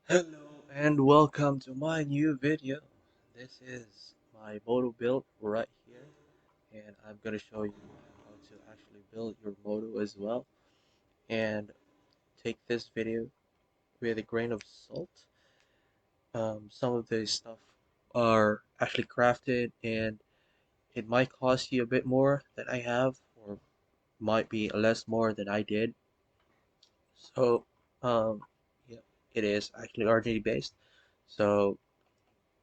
Hello and welcome to my new video. This is my Moto build right here, and I'm gonna show you how to actually build your Moto as well. And take this video with a grain of salt. Some of the stuff are actually crafted, and it might cost you a bit more than I have, or might be less more than I did. So, um, yeah, it is actually RNG based. So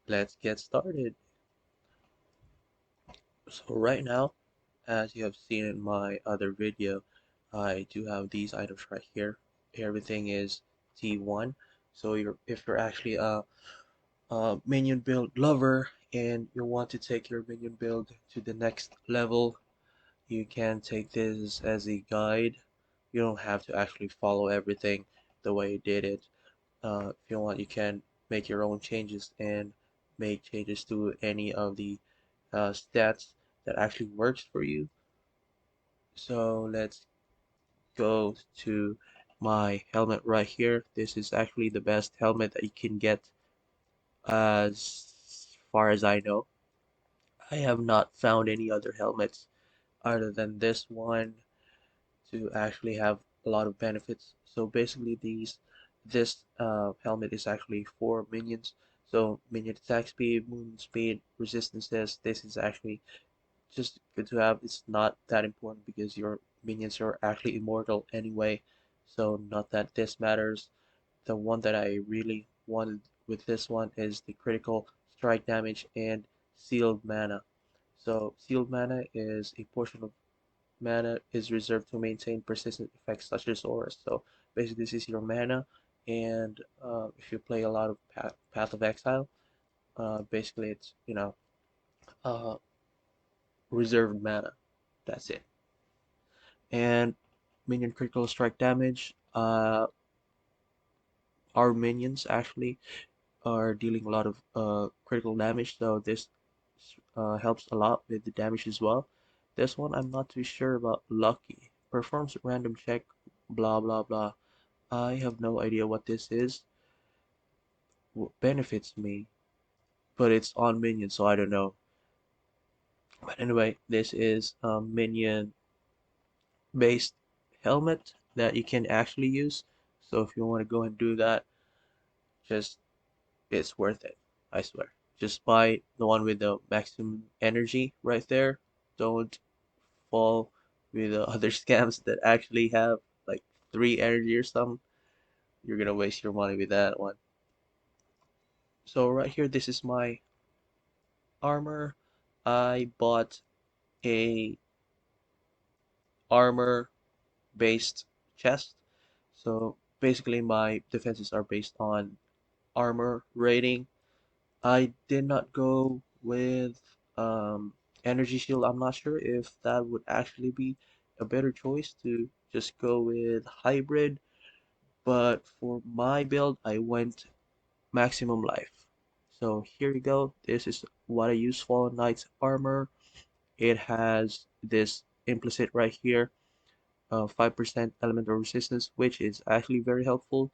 let's get started. So right now, as you have seen in my other video, I do have these items right here. Everything is T1. So if you're actually a minion build lover and you want to take your minion build to the next level, you can take this as a guide. You don't have to actually follow everything the way you did it. If you want, you can make your own changes and make changes to any of the stats that actually works for you. So let's go to my helmet right here. This is actually the best helmet that you can get as far as I know. I have not found any other helmets other than this one to actually have a lot of benefits. So basically this helmet is actually for minions. So minion attack speed, movement speed, resistances. This is actually just good to have. It's not that important because your minions are actually immortal anyway, so not that this matters. The one that I really wanted with this one is the critical strike damage and sealed mana. So sealed mana is a portion of mana is reserved to maintain persistent effects such as auras. So basically this is your mana, and if you play a lot of Path of Exile, basically it's uh, reserved mana. That's it. And minion critical strike damage. Our minions actually are dealing a lot of critical damage, so this helps a lot with the damage as well. This one I'm not too sure about. Lucky performs a random check, blah blah blah. I have no idea what this is. What benefits me, but it's on minions, so I don't know. But anyway, this is a minion based helmet that you can actually use. So if you want to go and do that, just it's worth it. I swear. Just buy the one with the maximum energy right there. Don't fall with the other scams that actually have like 3 energy or something. You're gonna waste your money with that one. So right here, this is my armor. I bought a armor based chest. So basically my defenses are based on armor rating. I did not go with energy shield. I'm not sure if that would actually be a better choice to just go with hybrid, but for my build, I went maximum life. So here you go. This is what I use Fallen Knight's armor. It has this implicit right here, 5% elemental resistance, which is actually very helpful.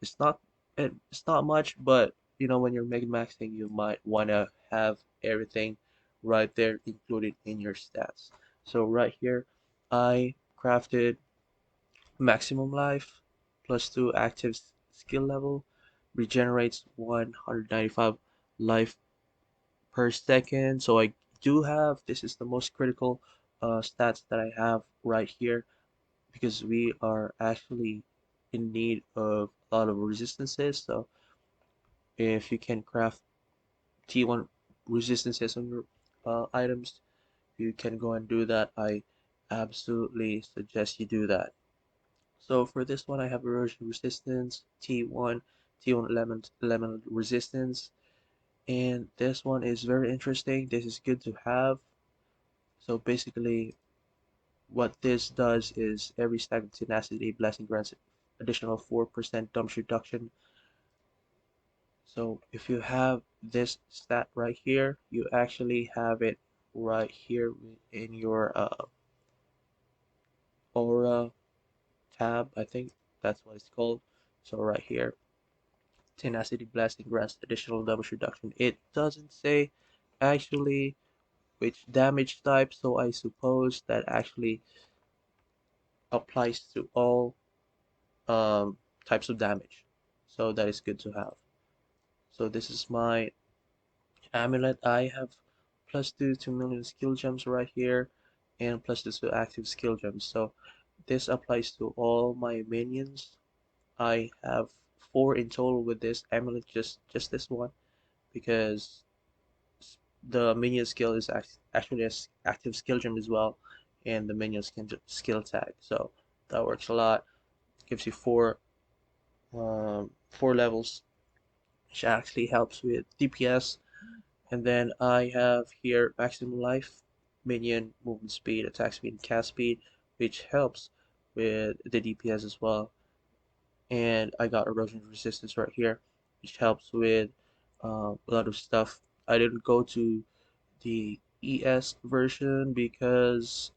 It's not it's not much, but when you're mega maxing, you might wanna have everything right there included in your stats. So right here, I crafted maximum life plus 2 active skill level, regenerates 195 life per second. So I do have this is the most critical stats that I have right here because we are actually in need of a lot of resistances. So if you can craft T1 resistances on your items, you can go and do that. I absolutely suggest you do that. So for this one, I have erosion resistance, T1, T1 element resistance, and this one is very interesting. This is good to have. So basically, what this does is every stack of tenacity blessing grants additional 4% damage reduction. So if you have this stat right here, you actually have it right here in your aura tab. I think that's what it's called. So right here. Tenacity Blasting grants additional damage reduction. It doesn't say actually which damage type, so I suppose that actually applies to all types of damage. So that is good to have. So this is my Amulet. I have +2 to million skill gems right here and +2 to active skill gems. So this applies to all my minions. I have 4 in total with this amulet, just this one, because the minion skill is actually an active skill gem as well, and the minion skill tag. So that works a lot. Gives you 4 levels, which actually helps with DPS. And then I have here maximum life, minion movement speed, attack speed, and cast speed, which helps with the DPS as well. And I got erosion resistance right here, which helps with a lot of stuff. I didn't go to the ES version because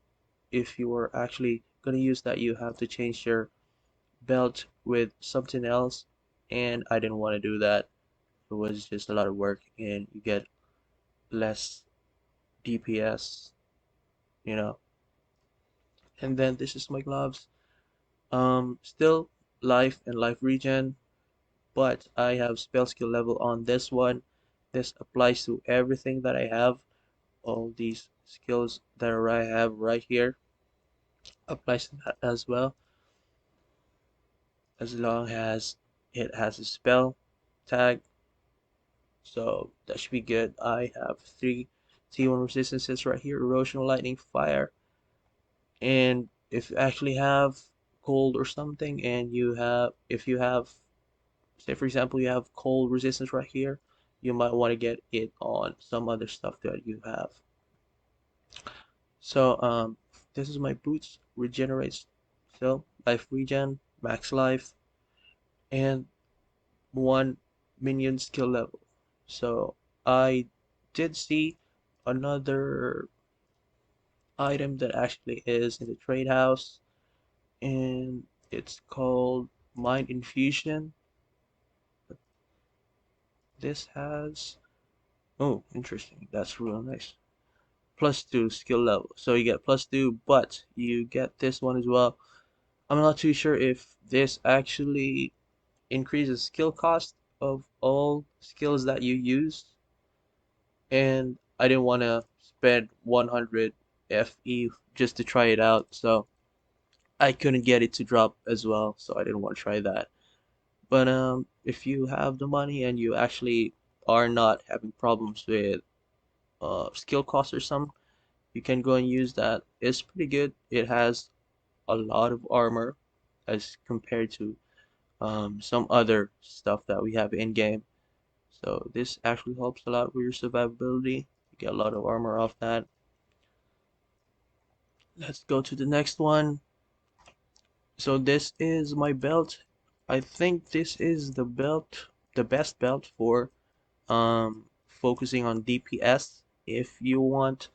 if you are actually gonna use that, you have to change your belt with something else, and I didn't want to do that. It was just a lot of work, and you get less DPS, you know. And then this is my gloves. Still life and life regen, but I have spell skill level on this one. This applies to everything that I have. All these skills that I have right here applies to that as well, as long as it has a spell tag. So that should be good. I have 3 T1 resistances right here: erosion, lightning, fire. And if you actually have cold or something, and if you have, say for example, you have cold resistance right here, you might want to get it on some other stuff that you have. So this is my boots. Regenerates, so life regen, max life, and 1 minion skill level. So I did see another item that actually is in the trade house, and it's called Mind Infusion. This has, oh, interesting. That's real nice. +2 skill level. So you get +2, but you get this one as well. I'm not too sure if this actually increases skill cost of all skills that you use, and I didn't want to spend 100 FE just to try it out, so I couldn't get it to drop as well, so I didn't want to try that. But if you have the money and you actually are not having problems with skill cost or some, you can go and use that. It's pretty good. It has a lot of armor as compared to some other stuff that we have in game. So this actually helps a lot with your survivability. You get a lot of armor off that. Let's go to the next one. So this is my belt. I think this is the best belt for focusing on DPS. If you want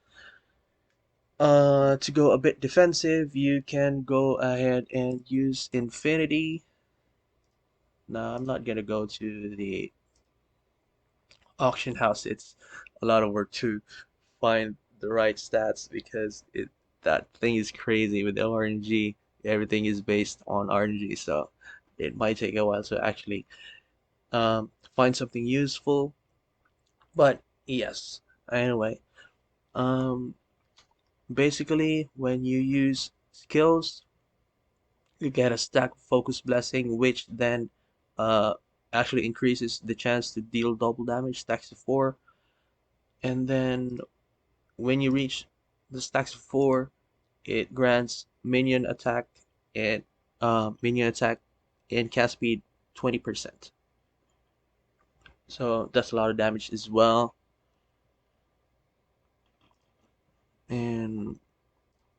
to go a bit defensive, you can go ahead and use Infinity. Now I'm not gonna go to the auction house. It's a lot of work to find the right stats because it that thing is crazy with the RNG. Everything is based on RNG, so it might take a while to actually find something useful. But yes, anyway, um, basically when you use skills, you get a stack of focus blessing, which then uh, actually increases the chance to deal double damage, stacks of 4. And then when you reach the stacks of 4, it grants and minion attack and cast speed 20%. So that's a lot of damage as well. And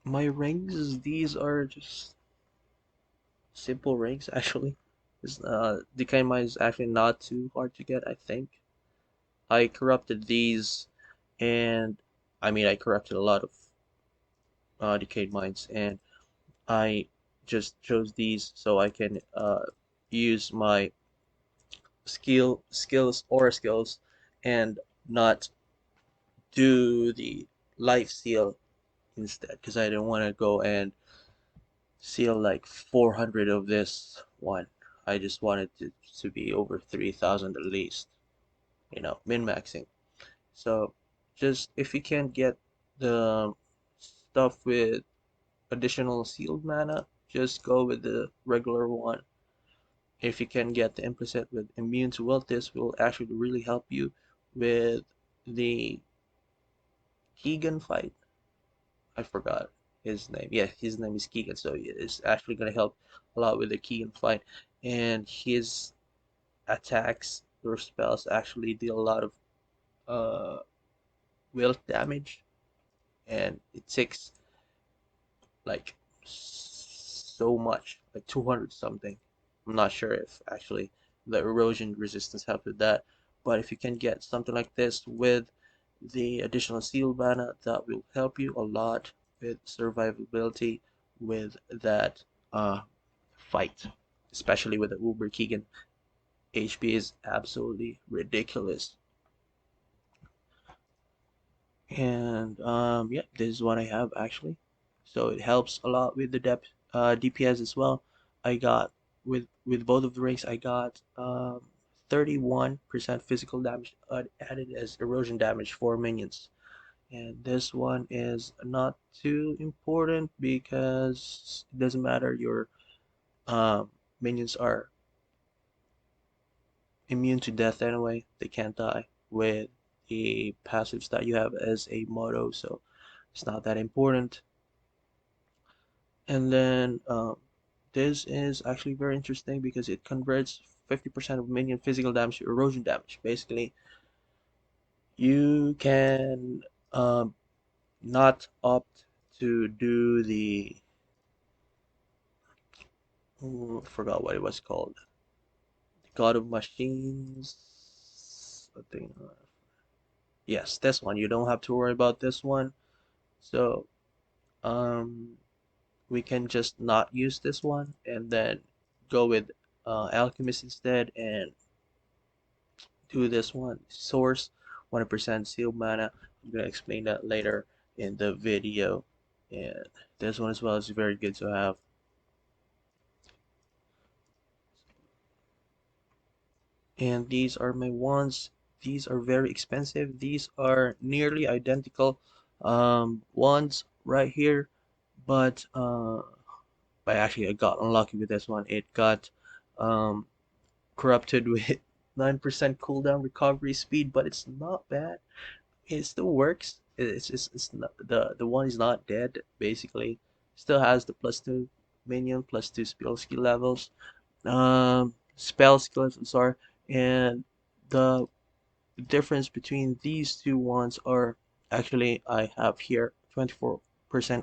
my rings, these are just simple rings actually. Decay mine is actually not too hard to get, I think. I corrupted these, and I corrupted a lot of decayed mines, and I just chose these so I can use my skills or skills and not do the life seal instead, because I didn't want to go and seal like 400 of this one. I just wanted to be over 3,000 at least, min-maxing. So just if you can't get the stuff with additional sealed mana, just go with the regular one. If you can get the implicit with immune to wilt, this will actually really help you with the Keegan fight. I forgot his name. Yeah, his name is Keegan, so it's actually gonna help a lot with the Keegan fight. And his attacks or spells actually deal a lot of uh wilt damage, and it takes like so much, like 200 something. I'm not sure if actually the erosion resistance helps with that, but if you can get something like this with the additional seal mana, that will help you a lot with survivability with that fight, especially with the Uber Keegan. HP is absolutely ridiculous. And yeah, this is what I have actually. So it helps a lot with the depth DPS as well. I got with both of the rings I got 31% physical damage added as erosion damage for minions. And this one is not too important because it doesn't matter, your minions are immune to death anyway. They can't die with the passives that you have as a Moto, so it's not that important. And then this is actually very interesting because it converts 50% of minion physical damage to erosion damage. Basically, you can um, not opt to do the I forgot what it was called. The God of Machines. I think. Yes, this one. You don't have to worry about this one. So um, we can just not use this one and then go with Alchemist instead and do this one. Source 100% sealed mana. I'm gonna explain that later in the video. And this one as well is very good to have. And these are my ones. These are very expensive. These are nearly identical ones right here, but I got unlucky with this one. It got um, corrupted with 9% cooldown recovery speed, but it's not bad. It still works. It's not, the one is not dead basically. Still has the +2 minion, +2 spell skill levels, spell skills. I'm sorry, and the difference between these two ones are actually I have here 24%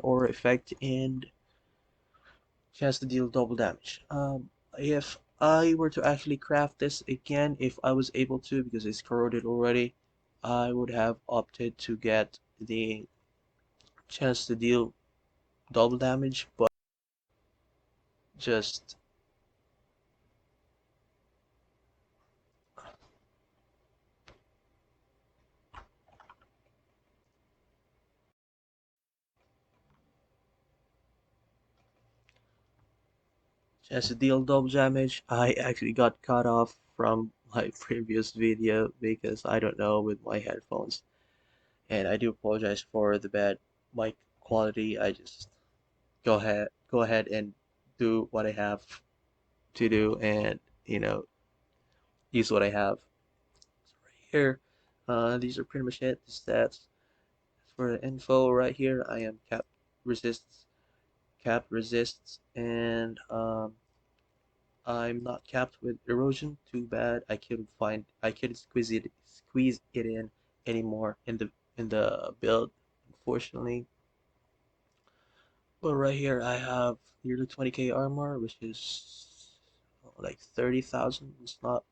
aura effect and chance to deal double damage. If I were to actually craft this again, if I was able to, because it's corroded already, I would have opted to get the chance to deal double damage, but just chance to deal double damage. I actually got cut off from my previous video because I don't know with my headphones, and I do apologize for the bad mic quality. I just go ahead and do what I have to do, and use what I have. So right here, these are pretty much it. The stats for the info right here. I am cap resists, and I'm not capped with erosion. Too bad. I couldn't squeeze it in anymore in the build, unfortunately. But right here, I have nearly 20k armor, which is like 30,000. It's not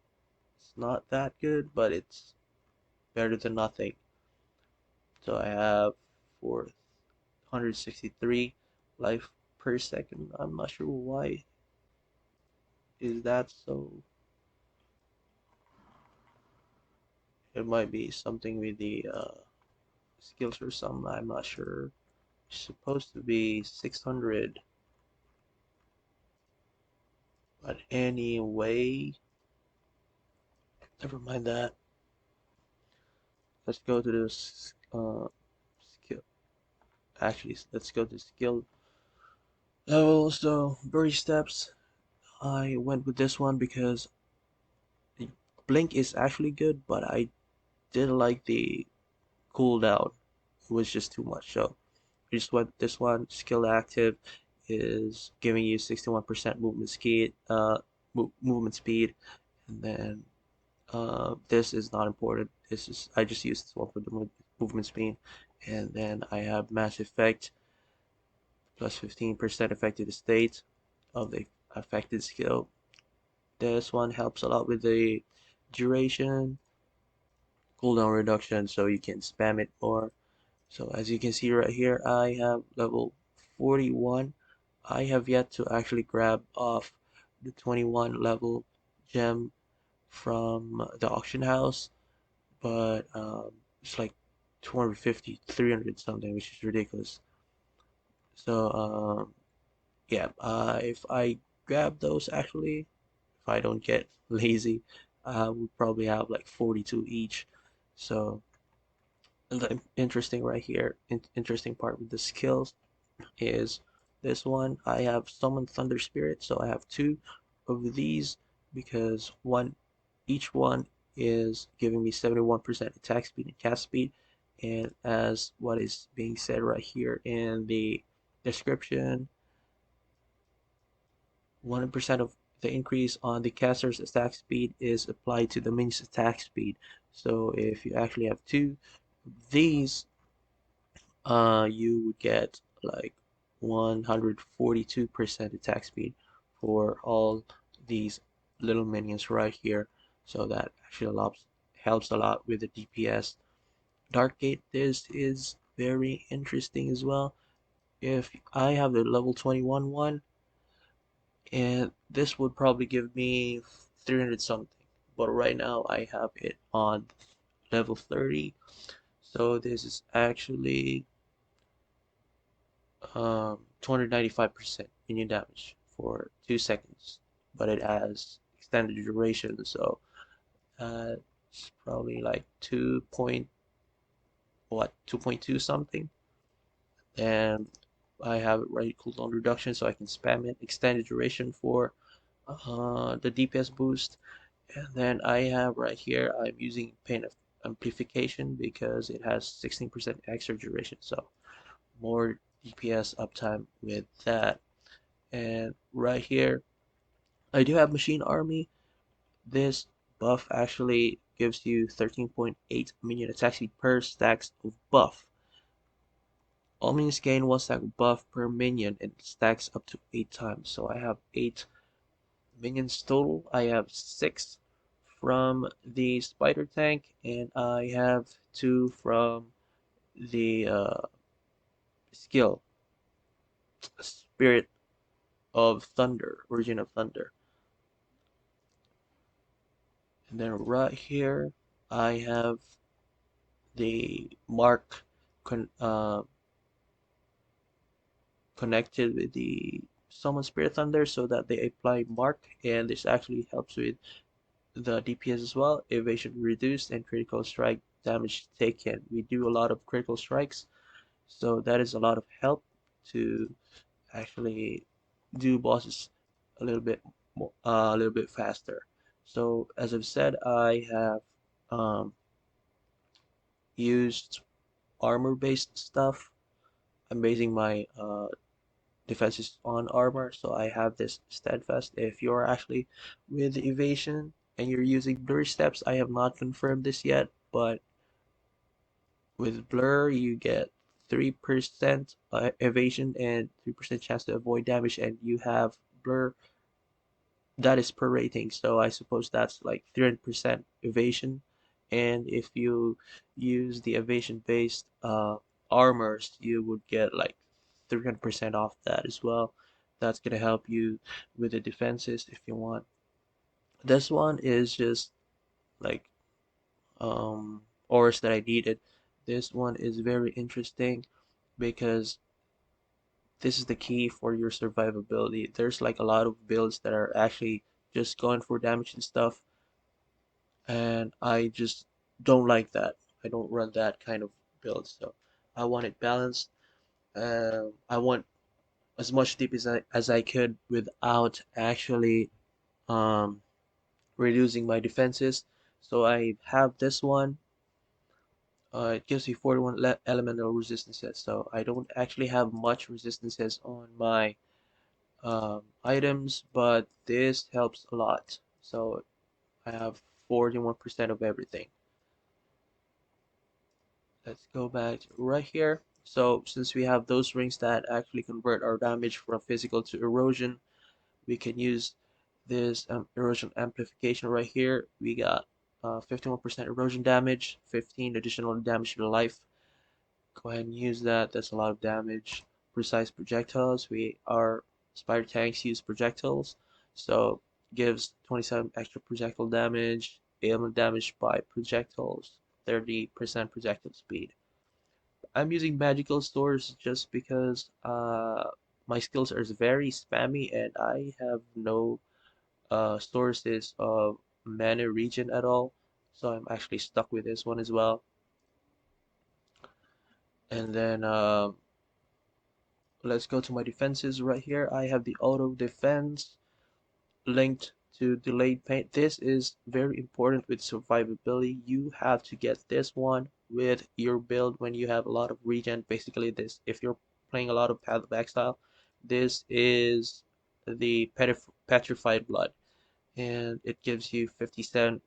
that good, but it's better than nothing. So I have 463 life per second. I'm not sure why is that so. It might be something with the skills or something. I'm not sure. It's supposed to be 600, but anyway, never mind that. Let's go to this skill. Actually, let's go to skill level. So, berry steps. I went with this one because the blink is actually good, but I didn't like the cooldown. It was just too much. So, I just went with this one. Skill active is giving you 61% movement speed. Movement speed, and then this is not important. This is I just use this one for the movement speed, and then I have mass effect plus 15% affected state of the affected skill. This one helps a lot with the duration, cooldown reduction, so you can spam it more. So as you can see right here, I have level 41. I have yet to actually grab off the 21 level gem from the auction house, but it's like 250, 300 something, which is ridiculous. So yeah, if I grab those actually, if I don't get lazy, I would probably have like 42 each. So the interesting right here, interesting part with the skills is this one. I have Summon Thunder Spirit, so I have two of these because each one is giving me 71% attack speed and cast speed. And as what is being said right here in the description, 1% of the increase on the caster's attack speed is applied to the minion's attack speed. So if you actually have two of these, you would get like 142% attack speed for all these little minions right here. So that actually helps a lot with the DPS. Dark Gate, this is very interesting as well. If I have the level 21 one, and this would probably give me 300 something, but right now I have it on level 30. So this is actually 295% minion damage for 2 seconds, but it has extended duration, so it's probably like 2.2 something. And I have it right cooldown reduction, so I can spam it. Extended duration for the DPS boost, and then I have right here I'm using pain of amplification because it has 16% extra duration, so more DPS uptime with that. And right here I do have Machine Army. This buff actually gives you 13.8 minion attack speed per stacks of buff. All minions gain 1 stack of buff per minion and it stacks up to 8 times. So I have 8 minions total. I have 6 from the spider tank and I have 2 from the skill Spirit of Thunder, Origin of Thunder. And then right here I have the mark con connected with the Summon Spirit Thunder so that they apply mark, and this actually helps with the DPS as well. Evasion reduced and critical strike damage taken. We do a lot of critical strikes, so that is a lot of help to actually do bosses a little bit more, a little bit faster. So as I've said, I have um, used armor-based stuff. I'm basing my defenses on armor, so I have this steadfast. If you're actually with evasion and you're using blur steps, I have not confirmed this yet, but with blur you get 3% evasion and 3% chance to avoid damage, and you have blur that is per rating, so I suppose that's like 300% evasion. And if you use the evasion based armors, you would get like 300% off that as well. That's gonna help you with the defenses if you want. This one is just like auras that I needed. This one is very interesting because this is the key for your survivability. There's like a lot of builds that are actually just going for damage and stuff, and I just don't like that. I don't run that kind of build, so I want it balanced. I want as much deep as I could without actually um, reducing my defenses. So I have this one. It gives me 41 elemental resistances, so I don't actually have much resistances on my items, but this helps a lot. So I have 41% of everything. Let's go back right here. So since we have those rings that actually convert our damage from physical to erosion, we can use this erosion amplification right here. We got 51% erosion damage, 15 additional damage to the life. Go ahead and use that. That's a lot of damage. Precise projectiles. Our spider tanks use projectiles, so gives 27 extra projectile damage, ailment damage by projectiles, 30% projectile speed. I'm using magical stores just because my skills are very spammy and I have no sources of mana regen at all, so I'm actually stuck with this one as well. And then let's go to my defenses right here. I have the auto defense linked to delayed pain. This is very important with survivability. You have to get this one with your build when you have a lot of regen. Basically, this if you're playing a lot of Path of Exile, this is the Petrified Blood, and it gives you 57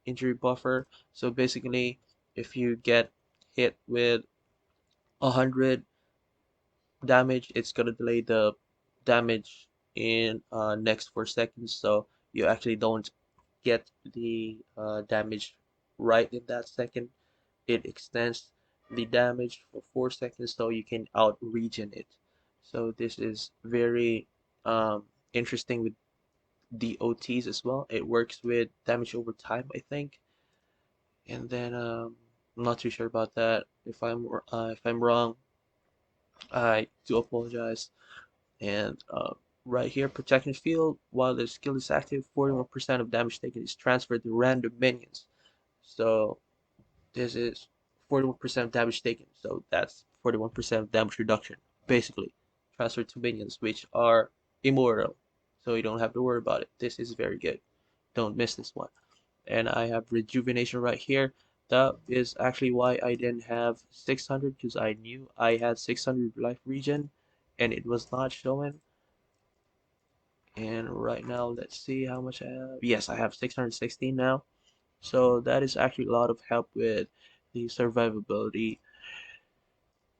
injury buffer. So basically, if you get hit with 100 damage, it's gonna delay the damage in next 4 seconds, so you actually don't get the damage right in that second. It extends the damage for 4 seconds so you can out regen it. So this is very interesting with DOTs as well. It works with damage over time, I think. And then I'm not too sure about that. If I'm wrong, I do apologize. And right here, protection field, while the skill is active, 41% of damage taken is transferred to random minions. So this is 41% of damage taken. So that's 41% of damage reduction, basically, transferred to minions, which are immortal. So you don't have to worry about it. This is very good. Don't miss this one. And I have rejuvenation right here. That is actually why I didn't have 600, because I knew I had 600 life regen and it was not showing. And right now, let's see how much I have. Yes, I have 616 now. So that is actually a lot of help with the survivability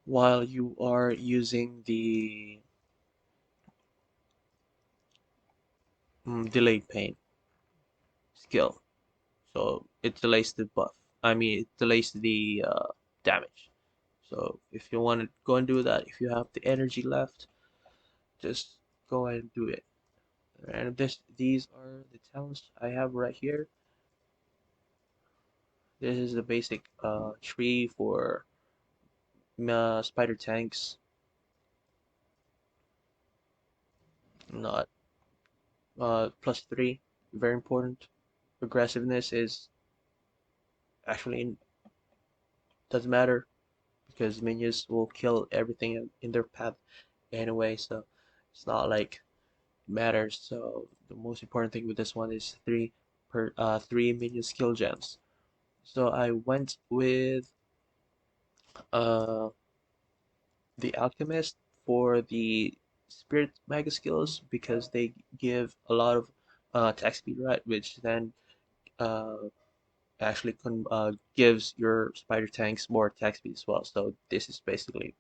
while you are using the delayed pain skill. So it delays the buff. I mean, it delays the damage. So if you want to go and do that, if you have the energy left, just go ahead and do it. And these are the talents I have right here. This is the basic tree for spider tanks. Not +3, very important. Aggressiveness is actually doesn't matter because minions will kill everything in their path anyway, so it's not like it matters. So the most important thing with this one is three minion skill gems. So I went with uh the alchemist for the spirit mega skills because they give a lot of attack speed, right, which then uh actually gives your spider tanks more attack speed as well. So this is basically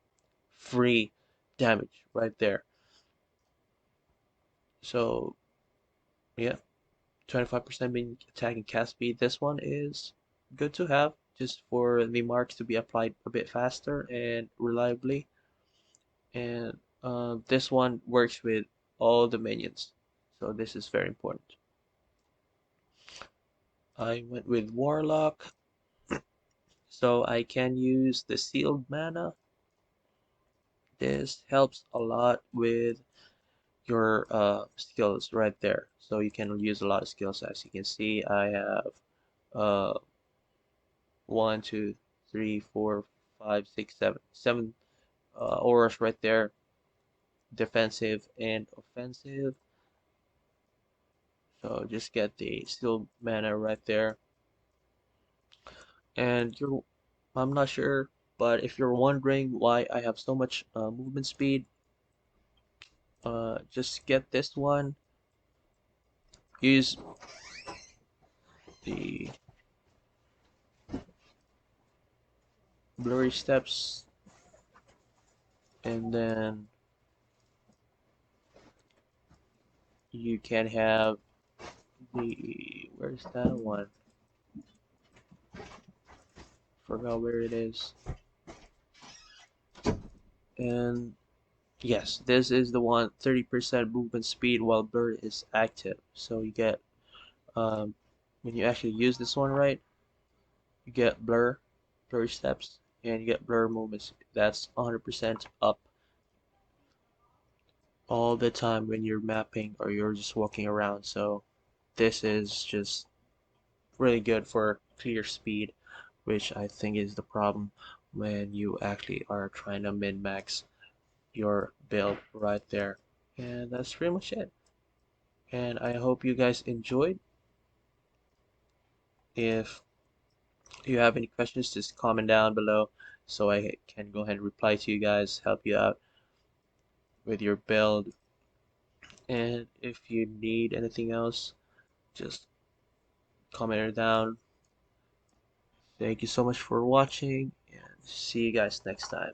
free damage right there. So yeah, 25% being attack and cast speed. This one is good to have just for the marks to be applied a bit faster and reliably. And this one works with all the minions. So this is very important. I went with Warlock. So I can use the sealed mana. This helps a lot with your skills right there. So you can use a lot of skills. As you can see, I have uh, 1, 2, 3, 4, 5, 6, 7, 7 auras right there, defensive and offensive. So just get the sealed mana right there. And I'm not sure, but if you're wondering why I have so much movement speed, just get this one. Use the blurry steps, and then you can have where's that one? Forgot where it is. And yes, this is the one, 30% movement speed while blur is active. So you get um, when you actually use this one right, you get blur steps, and you get blur movements. That's 100% up all the time when you're mapping or you're just walking around. So this is just really good for clear speed, which I think is the problem when you actually are trying to min-max your build right there. And that's pretty much it. And I hope you guys enjoyed. If you have any questions, just comment down below so I can go ahead and reply to you guys, help you out with your build. And if you need anything else, just comment it down. Thank you so much for watching, and see you guys next time.